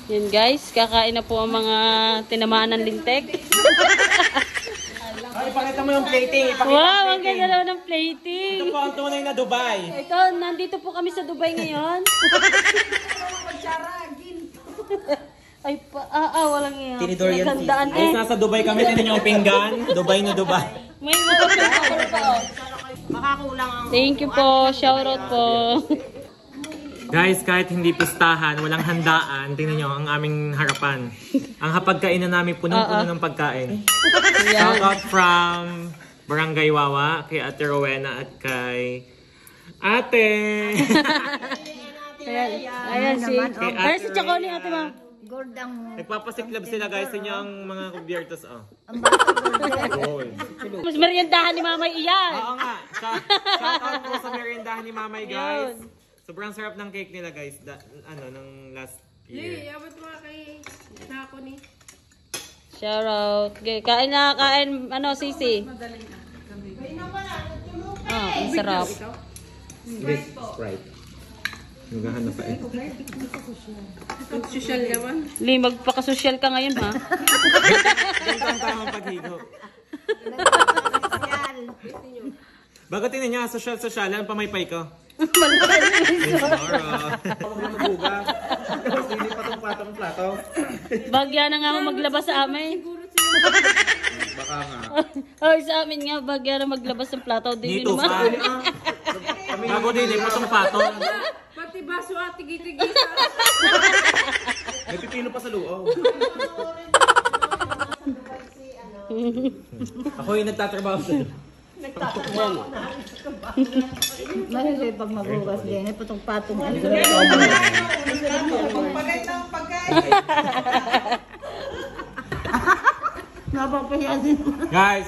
Yan guys, kakain na po ang mga tinamaan ng lintek. Ipakita mo yung plating. Wow, ang ganda daw ng plating. Ito po ang tunay na Dubai. Ito, nandito po kami sa Dubai ngayon. Ay, walang iya. Tinidor yan. Nagandaan Guys, nasa Dubai kami. Tinan niyo yung pinggan. Dubai na Dubai. May mga pa. Makakulang ang... Thank you po. Shoutout po. Guys, kahit hindi pistahan, walang handaan, tingnan nyo ang aming harapan. Ang hapagkainan namin punong-puno ng pagkain. Shout out from Barangay Wawa, kay Ate Rowena at kay Ate. Ayan si... Ayan si Chaconi, Ate Ma. Gordang... Nagpapasiklab sila guys, inyo ang mga kubiertos. Oh. Mas meriendahan ni Mamay iyan. Oo nga. Shout out po sa meriendahan ni Mamay guys. Sobrang sarap ng cake nila guys, nung last year. Abot mo kay Chaconi. Shoutout. Okay, kain na, kain, Sisi. Ang sarap. This Sprite. Naghahanap pa eh. Social naman. Li, magpaka-social ka ngayon ha. Ganito ang tamang paghigo. Bago tinan niya, social-socialan, pamaypay ko. Bagya na nga maglabas sa amin. Baka nga. Ay, sa amin nga, bagya na maglabas ng plato. Dito pa. Bago din eh, patong-patong. Pati baso at tigi-tigi. May pipino pa sa loob. Ako yung nagtatrabaho sa Mahirap pag maghugas din. Patong-patong. Pagpagay ng pagkain. Napapahiya din. Guys,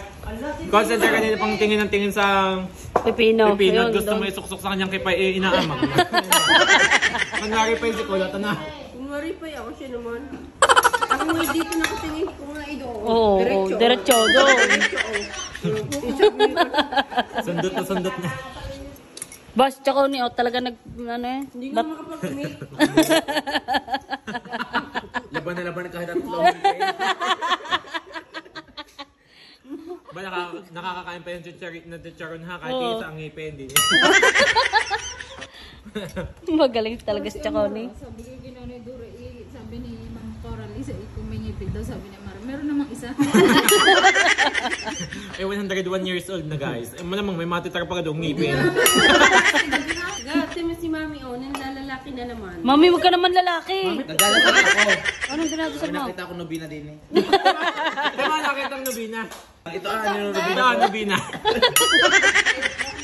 concentrate kanina pang tingin ng tingin sa Pipino. pipino. Gusto mo isuksok sa kanyang kipay, inaamang. Mangyari pa yung si Kulot, na. Kumari pa ako siya naman. Ako nga dito nakatingin ko nga ito. Oo, diretso. Sundot na sundot na. Bas, Chaconi, talaga Hindi nga makapag-commit. Laban na laban kahit at long Ba nakakakain pa yung chicharon ha, kahit isa ang ngipin din. Magaling talaga si Chaconi. Sabi ko ginawa ni Dura, sabi ni Ma'am Coral, isa kung may ngipin daw, sabi ni Mara, meron namang isa. 101 years old na guys. Malamang may matitar pa ka doong ngipin. Gati mo si Mami, nanlalalaki na naman. Mami, huwag ka naman lalaki. Nagdalasal ako. Anong ginagawa mo? Nakita ko Nubina din eh. Diba nakita ang Nubina? Ito yung Nubina. Ito ang Nubina.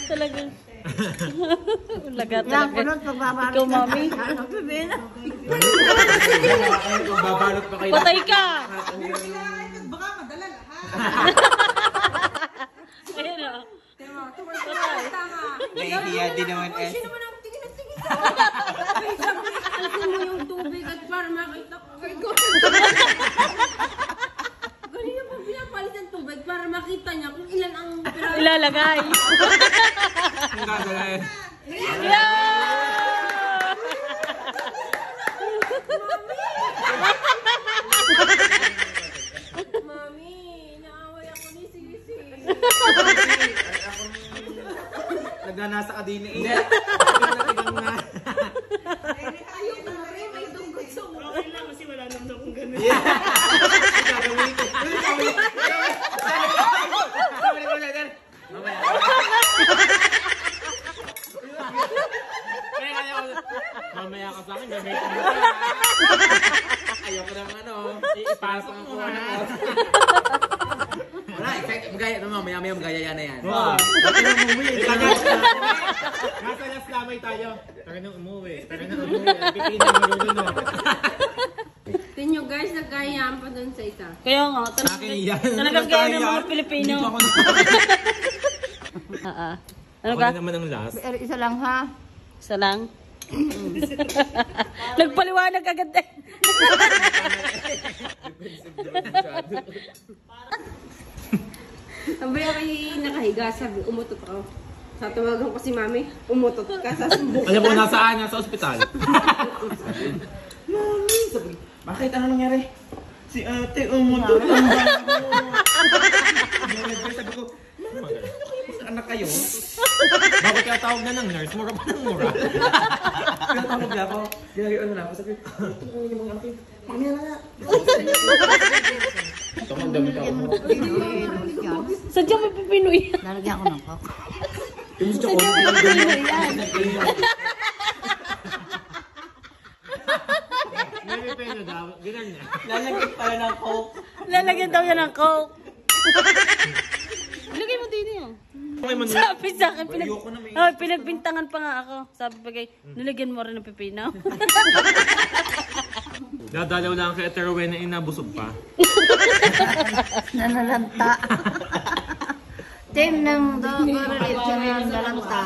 Talagang. Laga talaga. Ikaw, Mami. Babalot pa kayo. Patay ka! Baka madala lahat. Ayun o. Nahihiya din naman eh. Alam mo yung tubig at para makita ko. Ganyan pa pinapalit ng tubig para makita niya kung ilan ang Ilalagay. Ang gagawin. Mami, naaway ako ni Sisi. Nagnanasa ka din eh. Natigang na. Ayaw ko na rin, may tungkot sa ulo. Okay lang kasi wala naman akong ganun. Gagawin ko. Mamaya ka sa akin, gamitin mo. Ayoko naman Ipasok ako. Wala, magaya naman. Maya-maya magaya yan na yan. Wow. Nasa last lamay tayo. Tara nang umuwi. Pipino mo lulunod. Tingnan guys, nagkayaan pa dun sa isa. Kaya nga, Akin yan. talagang gaya ng mga Pilipino. Hindi pa ako Ano Ako ka? na naman ang last. Isa lang ha. Isa lang. Nagpaliwanag agad eh. Sabi ako nakahiga, sabi, umutot ako. Tatawagan ko si Mami, umutot ka, sasumbok ka. Alam mo, nasaan niya sa ospital? Mami, sabi, Bakit? Ano nangyari? Si ate, umutot ang bago. Sabi ko, anak kayo? Bakit kaya tawag na ng nurse? Mura pa ng mura. Pinatawag na ako. Ginagawa na ako. Sabi ko, ito ko yung mga anak kayo. Mamaya na nga. Ito ang damit ako. Sadyang may pipinoy. Lalagyan ko ng coke. Yung sa chocolate. May pipino daw. Ginan niya. Lalagyan pala ng coke. Lalagyan daw yan ng coke. Ilagay mo din yun. Sabi sa akin, pinagbintangan pa nga ako. Sabi pa kay, nilagyan mo rin ng pipino. Dadalaw lang kay Ate Rowena na inabusog pa. Nanalanta. Team ng Dogorit kami ng lalanta.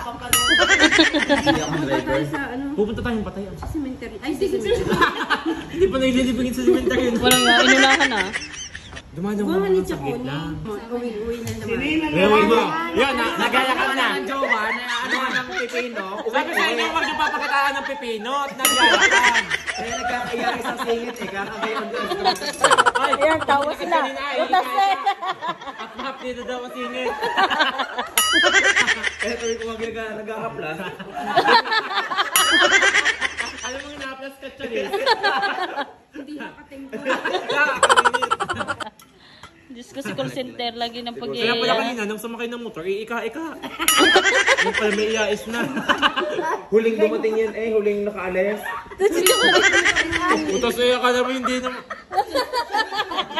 Pupunta tayong patayan. Cemetery. Ay, sige. Hindi pa naililibingin sa cemetery. Walang inunahan ah. Dumadama naman sa gitna. Uwi na naman. Ewan mo. Yan, nagyayakap na. Ang jowa na ano ng pipino. Sabi sa inyo, huwag niyo papakitaan ng pipino at nagyayakap. Kaya nagkakayari sa singit eh. Kakagayon ko. Ay, Ayan, tawa sila. Utas na eh. At mahap dito daw ang singit. Kaya tuloy ko nag-ahapla. Alam mo, ina-plus ka charis. Hindi nakatingko. Diyos ko si call center lagi ng Kaya pala pag-iaya. kanina, nung sumakay ng motor, ika-ika. Yung pala may iyais na. Huling dumating yan eh. Huling nakaalis. Utos na ka naman, hindi naman.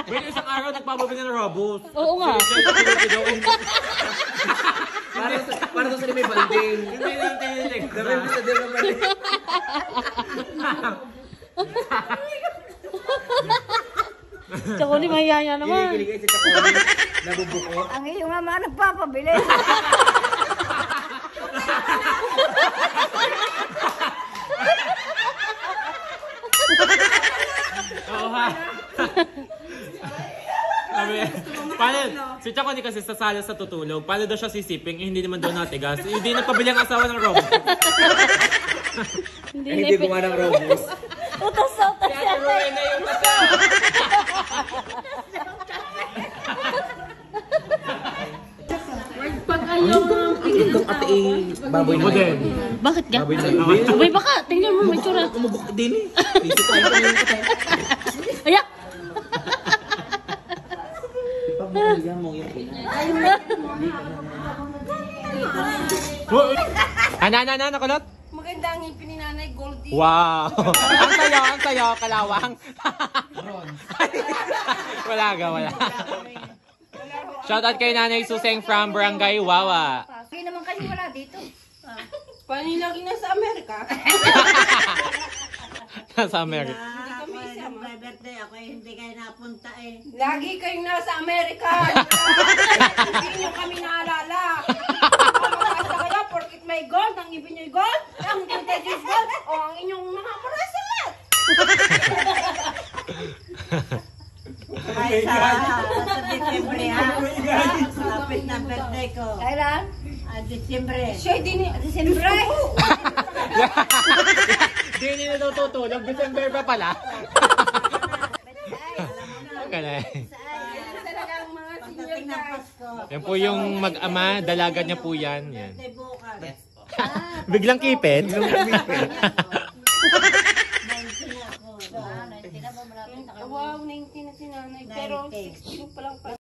May isang araw, nagpapabili ng robos. Oo nga. Para to sa may banding. Hindi na tinilig. Dapat mo sa dito banding. Tsaka ni mahiyaya naman. Kilig sa chocolate. Nabubuko. Ang iyong ama nagpapabili. Oo ha. Sabi, paano, si Chaco hindi kasi sasala sa tutulog. Paano daw siya sisiping? Eh, hindi naman daw natigas. Hindi nagpabili ang asawa ng robot. Hindi gumawa ng robos. Utas sa utas Kaya turuin na yung kasa. Pag ayaw ng Ang ate eh. Baboy Ako na. din. Bakit ka? Baboy na. Abay baka, tingnan mo may tsura. Umubok din eh. Isip tayo ko yung patay. Ayak! Pagmamaligan mo yung ina. Ana, nakulot? Maganda ang ngipin ni Nanay Goldie. Wow! Ang sayo, kalawang. Wala. Shoutout kay Nanay Suseng from Barangay Wawa. Hindi naman kayo wala dito. Paano yung lagi nasa Amerika? Nasa America. Kami isama. birthday ako hindi kayo napunta eh. Lagi kayong nasa Amerika. Hindi nyo kami naalala. Makakasa kayo, porkit may gold, ang ibig nyo'y gold, ang contagious gold, o ang inyong mga bracelet. Ay, sa Disyembre ha. Lapit na birthday ko. Kailan? Disyembre. Siya, Disyembre. Di nila daw tutulog. December pa pala. Okay. Talagang mga senior Pagdating ng guys. Pasko. Yan po yung mag-ama. Dalaga niya po yan. Birthday bukas. Biglang kipid. 19 ako. 19 na ba malapit na kayo? Wow, 19 na si nanay. Pero 19. 16 pa lang pa.